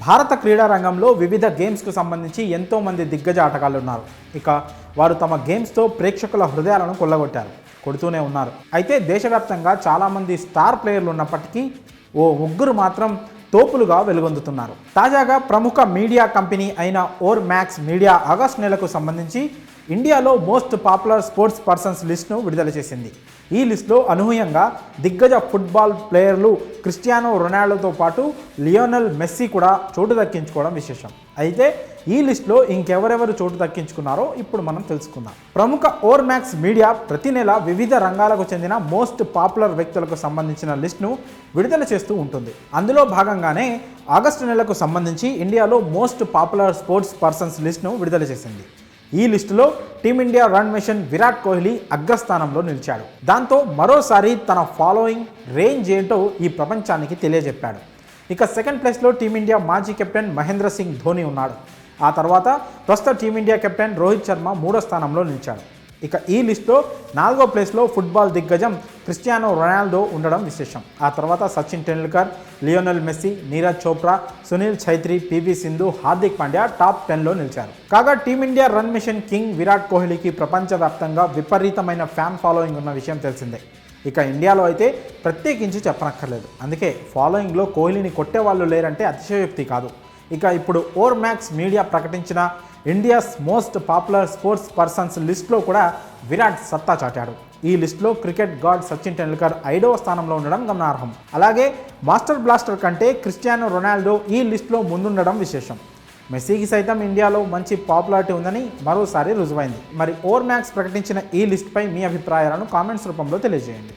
భారత క్రీడా రంగంలో వివిధ గేమ్స్కు సంబంధించి ఎంతోమంది దిగ్గజ ఆటగాళ్ళు ఉన్నారు. ఇక వారు తమ గేమ్స్తో ప్రేక్షకుల హృదయాలను కొడుతూనే ఉన్నారు. అయితే దేశవ్యాప్తంగా చాలామంది స్టార్ ప్లేయర్లు ఉన్నప్పటికీ ఓ ముగ్గురు మాత్రం తోపులుగా వెలుగొందుతున్నారు. తాజాగా ప్రముఖ మీడియా కంపెనీ అయిన ఓర్ మ్యాక్స్ మీడియా ఆగస్టు నెలకు సంబంధించి ఇండియాలో మోస్ట్ పాపులర్ స్పోర్ట్స్ పర్సన్స్ లిస్ట్ను విడుదల చేసింది. ఈ లిస్టులో అనూహ్యంగా దిగ్గజ ఫుట్బాల్ ప్లేయర్లు క్రిస్టియానో రొనాల్డోతో పాటు లియోనెల్ మెస్సీ కూడా చోటు దక్కించుకోవడం విశేషం. అయితే ఈ లిస్టులో ఇంకెవరెవరు చోటు దక్కించుకున్నారో ఇప్పుడు మనం తెలుసుకుందాం. ప్రముఖ ఓర్ మ్యాక్స్ మీడియా ప్రతి నెల వివిధ రంగాలకు చెందిన మోస్ట్ పాపులర్ వ్యక్తులకు సంబంధించిన లిస్టును విడుదల చేస్తూ ఉంటుంది. అందులో భాగంగానే ఆగస్టు నెలకు సంబంధించి ఇండియాలో మోస్ట్ పాపులర్ స్పోర్ట్స్ పర్సన్స్ లిస్టును విడుదల చేసింది. ఈ లిస్టులో team India run machine Virat Kohli అగ్రస్థానంలో నిలిచాడు. దాంతో మరోసారి తన ఫాలోయింగ్ రేంజ్ ఏంటో ఈ ప్రపంచానికి తెలియజెప్పాడు. ఇక సెకండ్ ప్లేస్లో టీమిండియా మాజీ కెప్టెన్ మహేంద్ర సింగ్ ధోని ఉన్నాడు. ఆ తర్వాత ప్రస్తుత టీమిండియా కెప్టెన్ రోహిత్ శర్మ 3వ స్థానంలో నిలిచాడు. ఇక ఈ లిస్టులో 4వ ప్లేస్లో ఫుట్బాల్ దిగ్గజం క్రిస్టియానో రొనాల్డో ఉండడం విశేషం. ఆ తర్వాత Sachin Tendulkar, Lionel Messi, Neeraj Chopra, Sunil Chhetri, PV Sindhu, Hardik Pandya top 10లో నిలిచారు. కాగా team India run machine king Virat కోహ్లీకి ప్రపంచవ్యాప్తంగా విపరీతమైన ఫ్యాన్ ఫాలోయింగ్ ఉన్న విషయం తెలిసిందే. ఇక ఇండియాలో అయితే ప్రత్యేకించి చెప్పనక్కర్లేదు. అందుకే ఫాలోయింగ్లో కోహ్లీని కొట్టేవాళ్ళు లేరంటే అతిశయోక్తి కాదు. ఇక ఇప్పుడు ఓర్ మ్యాక్స్ మీడియా ప్రకటించిన India's most popular sports persons లిస్టులో కూడా విరాట్ సత్తా చాటాడు. ఈ లిస్టులో క్రికెట్ గాడ్ సచిన్ టెండూల్కర్ 5వ స్థానంలో ఉండడం గమనార్హం. అలాగే మాస్టర్ బ్లాస్టర్ కంటే క్రిస్టియానో రొనాల్డో ఈ లిస్టులో ముందుండడం విశేషం. మెస్సీకి సైతం ఇండియాలో మంచి పాపులారిటీ ఉందని మరోసారి రుజువైంది. మరి ఓర్ మ్యాక్స్ ప్రకటించిన ఈ లిస్టుపై మీ అభిప్రాయాలను కామెంట్స్ రూపంలో తెలియజేయండి.